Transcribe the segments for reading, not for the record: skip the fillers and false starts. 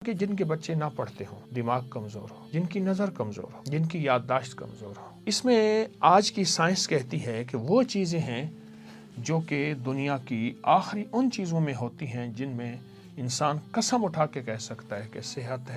کہ جن کے بچے نہ پڑھتے ہوں، دماغ کمزور ہو، جن کی نظر کمزور ہو، جن کی یادداشت کمزور ہو، اس میں آج کی سائنس کہتی ہے کہ وہ چیزیں ہیں جو کہ دنیا کی آخری ان چیزوں میں ہوتی ہیں جن میں انسان قسم اٹھا کے کہہ سکتا ہے کہ صحت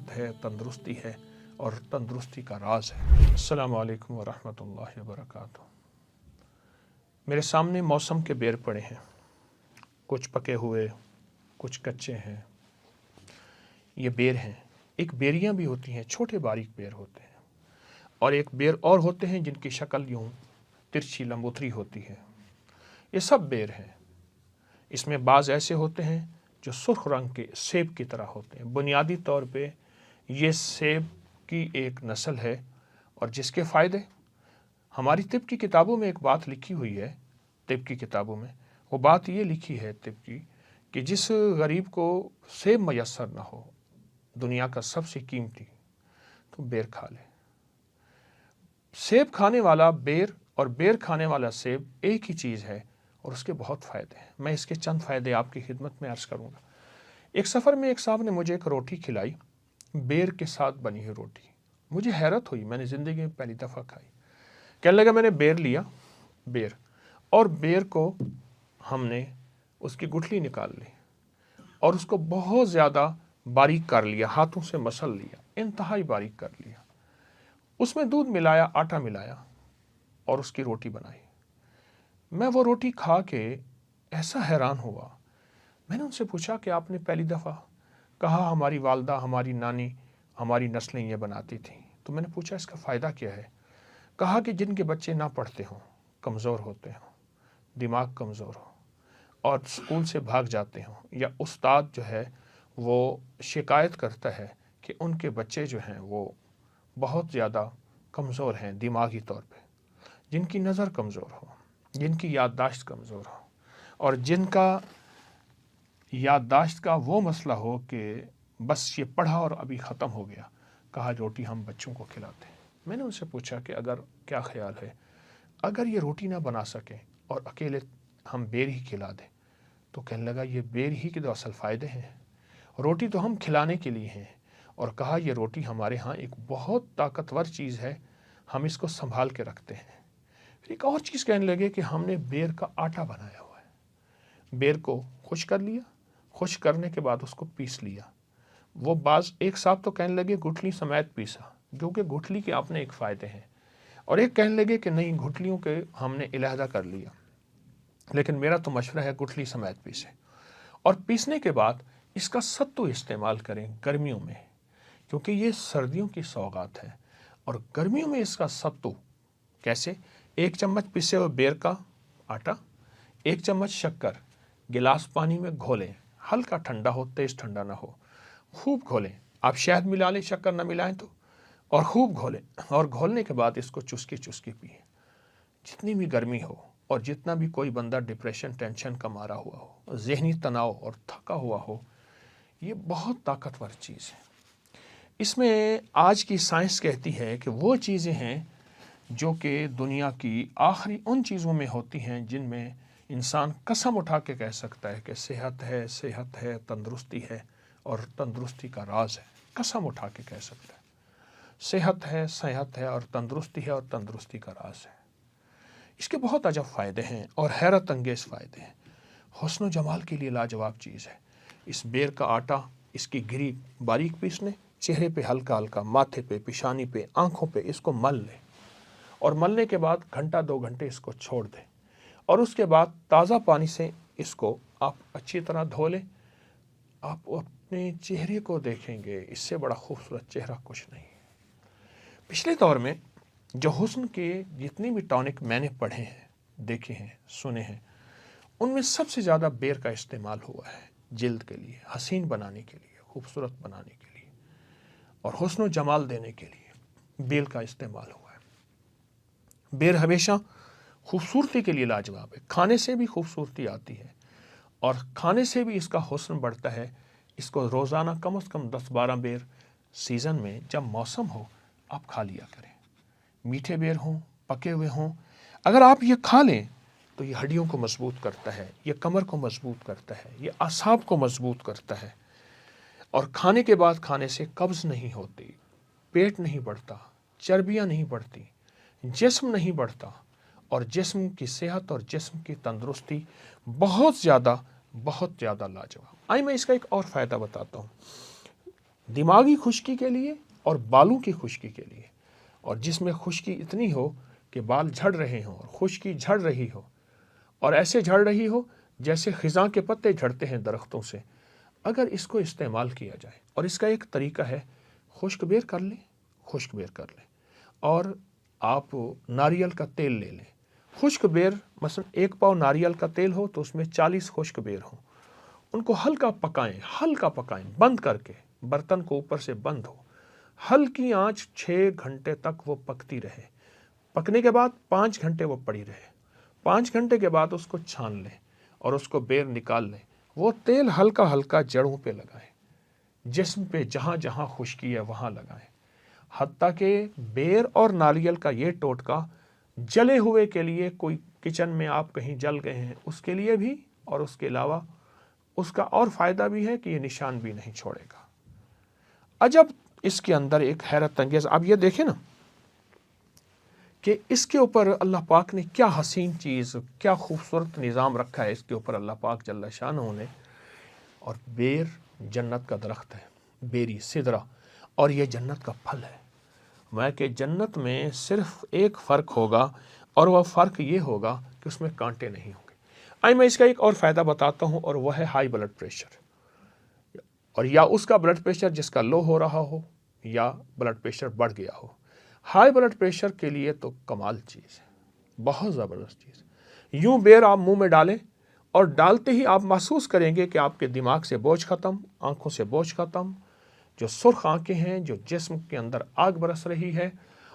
ہے، تندرستی ہے اور تندرستی کا راز ہے۔ السلام علیکم ورحمۃ اللہ وبرکاتہ۔ میرے سامنے موسم کے بیر پڑے ہیں، کچھ پکے ہوئے، کچھ کچے ہیں۔ یہ بیر ہیں۔ ایک بیریاں بھی ہوتی ہیں، چھوٹے باریک بیر ہوتے ہیں، اور ایک بیر اور ہوتے ہیں جن کی شکل یوں ترچھی لمبوتری ہوتی ہے۔ یہ سب بیر ہیں۔ اس میں بعض ایسے ہوتے ہیں جو سرخ رنگ کے سیب کی طرح ہوتے ہیں۔ بنیادی طور پہ یہ سیب کی ایک نسل ہے، اور جس کے فائدے ہماری طب کی کتابوں میں ایک بات لکھی ہوئی ہے۔ طب کی کتابوں میں وہ بات یہ لکھی ہے طب کی کہ جس غریب کو سیب میسر نہ ہو، دنیا کا سب سے قیمتی، تو بیر کھا لے۔ سیب کھانے والا بیر اور بیر کھانے والا سیب ایک ہی چیز ہے، اور اس کے بہت فائدے ہیں۔ میں اس کے چند فائدے آپ کی خدمت میں عرض کروں گا۔ ایک سفر میں ایک صاحب نے مجھے ایک روٹی کھلائی، بیر کے ساتھ بنی ہوئی روٹی۔ مجھے حیرت ہوئی، میں نے زندگی میں پہلی دفعہ کھائی۔ کہنے لگا میں نے بیر لیا، اور بیر کو ہم نے اس کی گٹھلی نکال لی اور اس کو بہت زیادہ باریک کر لیا، ہاتھوں سے مسل لیا، انتہائی باریک کر لیا۔ اس میں دودھ ملایا، آٹا ملایا اور اس کی روٹی بنائی۔ میں وہ روٹی کھا کے ایسا حیران ہوا۔ میں نے ان سے پوچھا کہ آپ نے پہلی دفعہ کہا ہماری والدہ، ہماری نانی، ہماری نسلیں یہ بناتی تھیں، تو میں نے پوچھا اس کا فائدہ کیا ہے؟ کہا کہ جن کے بچے نہ پڑھتے ہوں، کمزور ہوتے ہوں، دماغ کمزور ہو اور اسکول سے بھاگ جاتے ہوں، یا استاد جو ہے وہ شکایت کرتا ہے کہ ان کے بچے جو ہیں وہ بہت زیادہ کمزور ہیں دماغی طور پہ، جن کی نظر کمزور ہو، جن کی یادداشت کمزور ہو، اور جن کا یادداشت کا وہ مسئلہ ہو کہ بس یہ پڑھا اور ابھی ختم ہو گیا۔ کہا روٹی ہم بچوں کو کھلاتے ہیں۔ میں نے ان سے پوچھا کہ اگر کیا خیال ہے، اگر یہ روٹی نہ بنا سکیں اور اکیلے ہم بیر ہی کھلا دیں، تو کہنے لگا یہ بیر ہی کے تو اصل فائدے ہیں، روٹی تو ہم کھلانے کے لیے ہیں۔ اور کہا یہ روٹی ہمارے ہاں ایک بہت طاقتور چیز ہے، ہم اس کو سنبھال کے رکھتے ہیں۔ پھر ایک اور چیز کہنے لگے کہ ہم نے بیر کا آٹا بنایا ہوا ہے۔ بیر کو خشک کر لیا، خشک کرنے کے بعد اس کو پیس لیا۔ وہ ایک صاحب تو کہنے لگے گٹھلی سمیت پیسا، کیونکہ گٹھلی کے اپنے ایک فائدے ہیں، اور ایک کہنے لگے کہ نہیں، گٹھلیوں کے ہم نے علیحدہ کر لیا، لیکن میرا تو مشورہ ہے گٹھلی سمیت پیسے، اور پیسنے کے بعد اس کا ستو استعمال کریں گرمیوں میں، کیونکہ یہ سردیوں کی سوغات ہے۔ اور گرمیوں میں اس کا ستو کیسے؟ 1 چمچ پسے ہوئے بیر کا آٹا، 1 چمچ شکر، گلاس پانی میں گھولیں، ہلکا ٹھنڈا ہو، تیز ٹھنڈا نہ ہو، خوب گھولیں۔ آپ شہد ملا لیں، شکر نہ ملائیں تو، اور خوب گھولیں، اور گھولنے کے بعد اس کو چسکی چسکی پئیں۔ جتنی بھی گرمی ہو اور جتنا بھی کوئی بندہ ڈپریشن، ٹینشن کا مارا ہوا ہو، ذہنی تناؤ اور تھکا ہوا ہو، یہ بہت طاقتور چیز ہے۔ اس میں آج کی سائنس کہتی ہے کہ وہ چیزیں ہیں جو کہ دنیا کی آخری ان چیزوں میں ہوتی ہیں جن میں انسان قسم اٹھا کے کہہ سکتا ہے کہ صحت ہے، تندرستی ہے اور تندرستی کا راز ہے۔ قسم اٹھا کے کہہ سکتا ہے صحت ہے اور تندرستی کا راز ہے۔ اس کے بہت عجب فائدے ہیں اور حیرت انگیز فائدے ہیں۔ حسن و جمال کے لیے لاجواب چیز ہے۔ اس بیر کا آٹا، اس کی گری باریک پیس لیں، چہرے پہ ہلکا ہلکا، ماتھے پہ، پیشانی پہ، آنکھوں پہ اس کو مل لیں، اور ملنے کے بعد گھنٹہ 2 گھنٹے اس کو چھوڑ دیں، اور اس کے بعد تازہ پانی سے اس کو آپ اچھی طرح دھو لیں۔ آپ اپنے چہرے کو دیکھیں گے، اس سے بڑا خوبصورت چہرہ کچھ نہیں ہے۔ پچھلے دور میں جو حسن کے جتنی بھی ٹانک میں نے پڑھے ہیں، دیکھے ہیں، سنے ہیں، ان میں سب سے زیادہ بیر کا استعمال ہوا ہے جلد کے لیے، حسین بنانے کے لیے، خوبصورت بنانے کے لیے، اور حسن و جمال دینے کے لیے بیر کا استعمال ہوا ہے۔ بیر ہمیشہ خوبصورتی کے لیے لاجواب ہے۔ کھانے سے بھی خوبصورتی آتی ہے، اور کھانے سے بھی اس کا حسن بڑھتا ہے۔ اس کو روزانہ کم از کم 10-12 بیر سیزن میں جب موسم ہو آپ کھا لیا کریں۔ میٹھے بیر ہوں، پکے ہوئے ہوں، اگر آپ یہ کھا لیں تو یہ ہڈیوں کو مضبوط کرتا ہے، یہ کمر کو مضبوط کرتا ہے، یہ اعصاب کو مضبوط کرتا ہے، और खाने के बाद खाने से कब्ज़ नहीं होती, पेट नहीं बढ़ता, चर्बियाँ नहीं बढ़ती, जिस्म नहीं बढ़ता, और जिस्म की सेहत और जिस्म की तंदुरुस्ती बहुत ज़्यादा लाजवाब। आइए मैं इसका एक और फ़ायदा बताता हूँ। दिमागी खुश्की के लिए और बालों की खुश्की के लिए, और जिसमें खुश्की इतनी हो कि बाल झड़ रहे हों और खुश्की झड़ रही हो, और ऐसे झड़ रही हो जैसे खिज़ां के पत्ते झड़ते हैं दरख्तों से, अगर इसको इस्तेमाल किया जाए, और इसका एक तरीका है, खुश्क बेर कर लें और आप नारियल का तेल ले लें। खुश्क बेर मसलन 1 पाव नारियल का तेल हो तो उसमें 40 खुश्क बेर हो, उनको हल्का पकाएं बंद करके, बर्तन को ऊपर से बंद हो, हल्की आंच 6 घंटे तक वो पकती रहे। पकने के बाद 5 घंटे वो पड़ी रहे। 5 घंटे के बाद उसको छान लें और उसको बेर निकाल लें। वो तेल हल्का हल्का जड़ों पे लगाएं, जिस्म पे जहाँ जहाँ खुश्की है वहाँ लगाएं। हत्ता के बेर और नारियल का ये टोटका जले हुए के लिए, कोई किचन में आप कहीं जल गए हैं उसके लिए भी, और उसके अलावा उसका और फ़ायदा भी है कि ये निशान भी नहीं छोड़ेगा। अजब इसके अंदर एक हैरत अंगेज़, आप ये देखें ना कि इसके ऊपर अल्लाह पाक ने क्या हसीन चीज़, क्या खूबसूरत निज़ाम रखा है इसके ऊपर अल्लाह पाक जल्ल शानहू ने। और बेर जन्नत का दरख्त है, बेरी सिदरा, और ये जन्नत का फल है। मैं कि जन्नत में सिर्फ एक फ़र्क होगा, और वह फ़र्क ये होगा कि उसमें कांटे नहीं होंगे। आइए मैं इसका एक और फ़ायदा बताता हूँ, और वह है हाई ब्लड प्रेशर, और या उसका ब्लड प्रेशर जिसका लो हो रहा हो या ब्लड प्रेशर बढ़ गया हो। हाई ब्लड प्रेशर के लिए तो कमाल चीज़ है, बहुत ज़बरदस्त चीज़। यूँ बेर आप मुंह में डालें और डालते ही आप महसूस करेंगे कि आपके दिमाग से बोझ ख़त्म, आँखों से बोझ ख़त्म। जो सुर्ख आँखें हैं, जो जिस्म के अंदर आग बरस रही है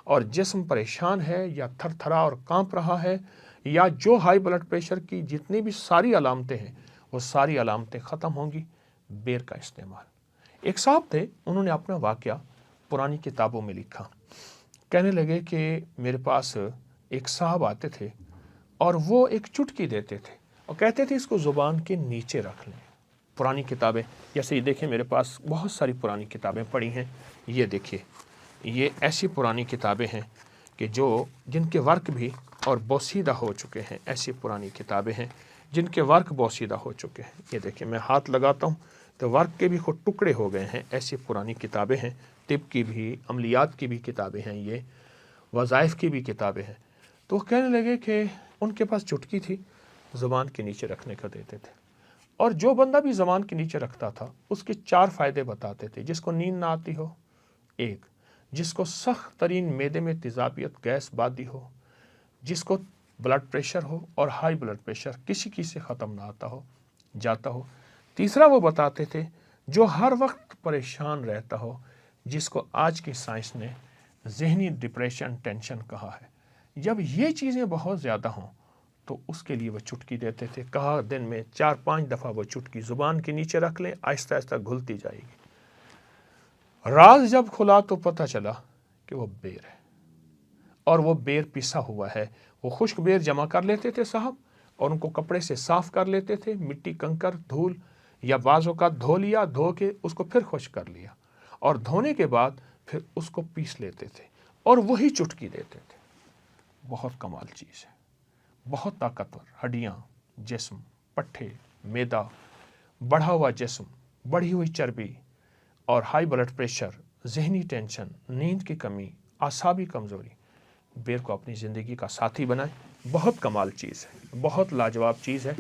और जिस्म परेशान है या थरथरा और कांप रहा है, या जो हाई ब्लड प्रेशर की जितनी भी सारी अलामतें हैं वो सारी अलामतें ख़त्म होंगी बेर का इस्तेमाल। एक साहब थे, उन्होंने अपना वाक़या पुरानी किताबों में लिखा। कहने लगे कि मेरे पास एक साहब आते थे और वो एक चुटकी देते थे और कहते थे इसको ज़ुबान के नीचे रख लें। पुरानी किताबें, जैसे ये देखें मेरे पास बहुत सारी पुरानी किताबें पड़ी हैं। ये देखिए, ये ऐसी पुरानी किताबें हैं कि जिनके वर्क भी और बोसीदा हो चुके हैं। ऐसी पुरानी किताबें हैं जिनके वर्क बोसीदा हो चुके हैं। ये देखिए, मैं हाथ लगाता हूँ तो वर्क के भी खुद टुकड़े हो गए हैं। ऐसी पुरानी किताबें हैं, तिब की भी, अमलियात की भी किताबें हैं, ये वज़ाइफ की भी किताबें हैं। तो कहने लगे कि उनके पास चुटकी थी, ज़ुबान के नीचे रखने का देते थे, और जो बंदा भी ज़ुबान के नीचे रखता था उसके 4 फ़ायदे बताते थे। जिसको नींद ना आती हो, 1, जिसको सख्त तरीन मैदे में तेज़ाबियत गैस बादी हो, जिसको ब्लड प्रेशर हो और हाई ब्लड प्रेशर किसी से ख़त्म ना आता हो जाता हो। तीसरा वो बताते थे जो हर वक्त परेशान रहता हो, जिसको आज की साइंस ने ज़हनी डिप्रेशन, टेंशन कहा है। जब ये चीज़ें बहुत ज़्यादा हों तो उसके लिए वो चुटकी देते थे। कहा दिन में 4-5 दफ़ा वो चुटकी ज़ुबान के नीचे रख लें, आहिस्ता आहिस्ता घुलती जाएगी। राज जब खुला तो पता चला कि वो बेर है, और वो बेर पिसा हुआ है। वो खुश्क बेर जमा कर लेते थे साहब, और उनको कपड़े से साफ़ कर लेते थे, मिट्टी, कंकर, धूल या बाज़ों का धो लिया, धो के उसको फिर खुश्क कर लिया, और धोने के बाद फिर उसको पीस लेते थे और वही चुटकी देते थे। बहुत कमाल चीज़ है, बहुत ताकतवर। हड्डियाँ, जिस्म, पट्ठे, मैदा, बढ़ा हुआ जिस्म, बढ़ी हुई चर्बी और हाई ब्लड प्रेशर, ज़हनी टेंशन, नींद की कमी, आसाबी कमज़ोरी, बेर को अपनी ज़िंदगी का साथी बनाएं। बहुत कमाल चीज़ है, बहुत लाजवाब चीज़ है।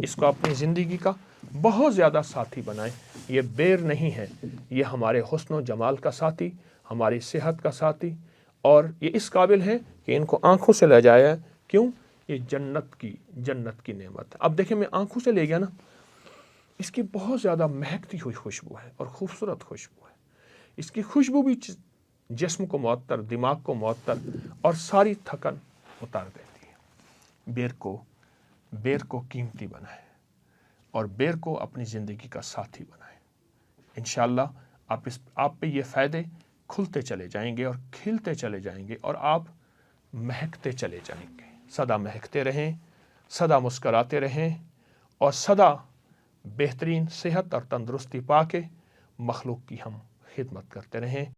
इसको अपनी ज़िंदगी का बहुत ज़्यादा साथी बनाएं। ये बेर नहीं है, ये हमारे हुस्न व जमाल का साथी, हमारी सेहत का साथी, और ये इस काबिल है कि इनको आँखों से ले जाया। क्यों? ये जन्नत की नेमत है। अब देखिए, मैं आँखों से ले गया ना, इसकी बहुत ज़्यादा महकती हुई खुशबू है और ख़ूबसूरत खुशबू है। इसकी खुशबू भी जिस्म को मुअत्तर, दिमाग को मुअत्तर और सारी थकन उतार देती है। बेर को कीमती बनाएं और बेर को अपनी ज़िंदगी का साथी बनाएं। इंशाअल्लाह आप पे ये फ़ायदे खुलते चले जाएंगे और खिलते चले जाएंगे, और आप महकते चले जाएंगे। सदा महकते रहें, सदा मुस्कराते रहें, और सदा बेहतरीन सेहत और तंदुरुस्ती पाके مخلوق کی ہم خدمت کرتے رہیں۔